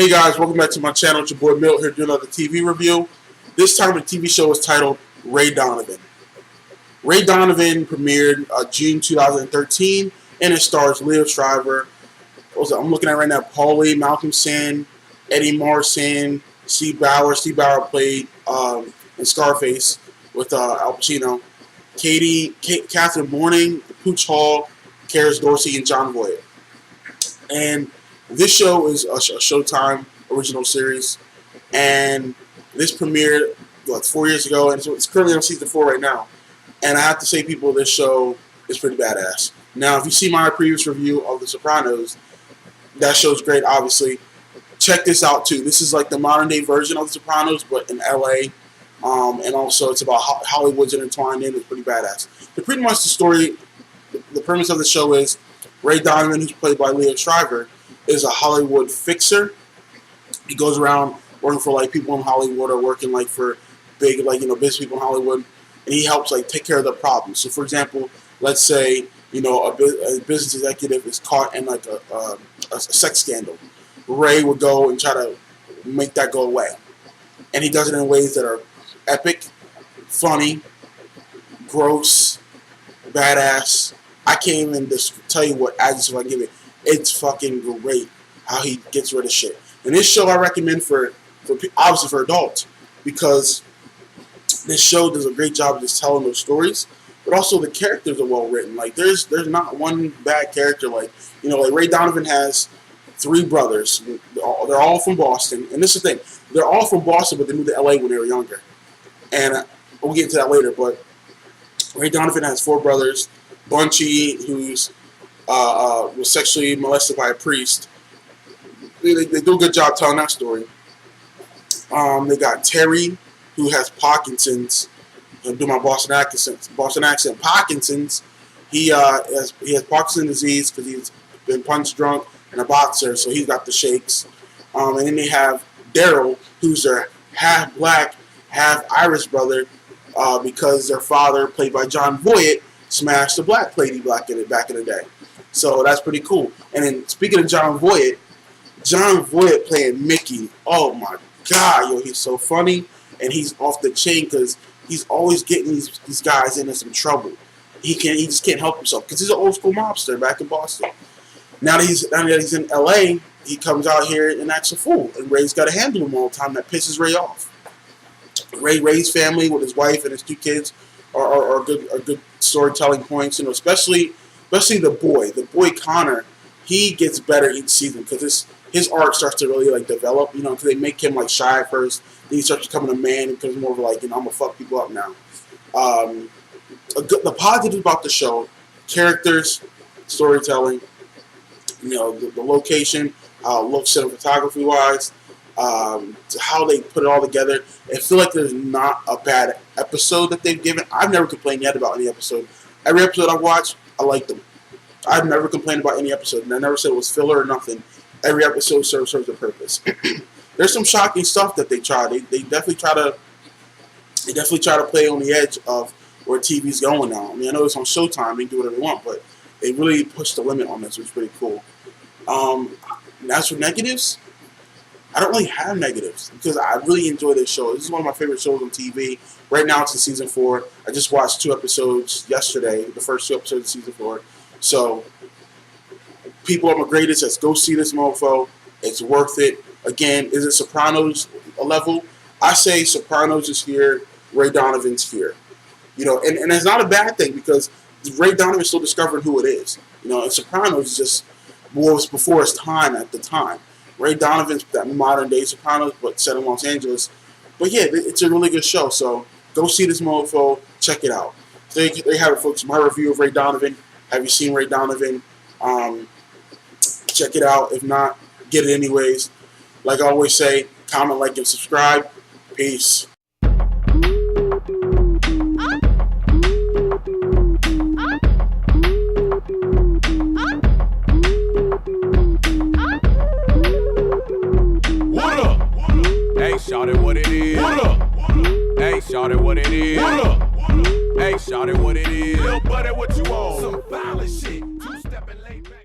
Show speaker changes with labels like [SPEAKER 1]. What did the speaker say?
[SPEAKER 1] Hey guys, welcome back to my channel. It's your boy Milton here doing another TV review. This time the TV show is titled Ray Donovan. Ray Donovan premiered June 2013 and it stars Liev, Schreiber. I'm looking at right now Paula, Malcomson, Eddie Marsan, Bauer. Bauer played in Scarface with Al Pacino. Katherine, Pooch, Kerris, Dorsey, and Voight. And this show is a Showtime original series, and this premiered 4 years ago, and so it's currently on season 4 right now. And I have to say, people, this show is pretty badass. Now, if you see my previous review of The Sopranos, that show's great, obviously. Check this out too. This is like the modern day version of The Sopranos, but in LA, and also it's about Hollywood's intertwined in. It's pretty badass. But pretty much the story, the premise of the show is Ray Donovan, who's played by Liev Schreiber, is a Hollywood fixer. He goes around working for like people in Hollywood or working like for big business people in Hollywood, and he helps like take care of their problems. So for example, let's say a business executive is caught in like a sex scandal. Ray would go and try to make that go away, and he does it in ways that are epic, funny, gross, badass. I can't even just tell you what adjective I give it. It's fucking great how he gets rid of shit. And this show I recommend for obviously for adults, because this show does a great job of just telling those stories, but also the characters are well written. Like there's not one bad character. Like like Ray Donovan has 3 brothers. They're all from Boston, and this is the thing. They're all from Boston, but they moved to LA when they were younger. And we'll get into that later. But Ray Donovan has 4 brothers. Bunchy, who's was sexually molested by a priest. They do a good job telling that story. They got Terry, who has Parkinson's. I'll do my Boston accent. Parkinson's. He has Parkinson's disease because he's been punch drunk and a boxer, so he's got the shakes. And then they have Daryl, who's their half black, half Irish brother, because their father, played by Voight, smashed the black lady back in the day. So that's pretty cool. And then speaking of Voight playing Mickey. Oh my God, yo, he's so funny, and he's off the chain because he's always getting these guys into some trouble. He just can't help himself because he's an old school mobster back in Boston. Now that he's in LA, he comes out here and acts a fool, and Ray's got to handle him all the time. That pisses Ray off. Ray's family with his wife and his 2 kids are good storytelling points. Especially the boy Connor. He gets better each season because his arc starts to really like develop. Because they make him like shy at first, then he starts becoming a man and becomes more of like I'm gonna fuck people up now. The positives about the show: characters, storytelling. The location, how it looks cinematography wise, how they put it all together. I feel like there's not a bad episode that they've given. I've never complained yet about any episode. Every episode I've watched, I like them. I've never complained about any episode, and I never said it was filler or nothing. Every episode serves a purpose. There's some shocking stuff that they try. They definitely try to play on the edge of where TV's going now. I mean, I know it's on Showtime; they can do whatever they want, but they really push the limit on this, which is pretty cool. As for negatives, I don't really have negatives because I really enjoy this show. This is one of my favorite shows on TV. Right now it's in season 4. I just watched 2 episodes yesterday, the first 2 episodes of season 4. So, people, I'm the greatest. Let's go see this mofo. It's worth it. Again, is it Sopranos level? I say Sopranos is here. Ray Donovan's here. And it's not a bad thing because Ray Donovan's still discovering who it is. And Sopranos is just was before his time at the time. Ray Donovan's that modern day Sopranos, but set in Los Angeles. But yeah, it's a really good show. So go see this mofo. Check it out. There you have it, folks. My review of Ray Donovan. Have you seen Ray Donovan? Check it out. If not, get it anyways. Like I always say, comment, like, and subscribe. Peace.
[SPEAKER 2] Hey, shawty, what it is? What up? Hey, shawty, what it is? What up? Hey, shawty, what it is? Little buddy, what you on? Some violent shit. 2-stepping laid back.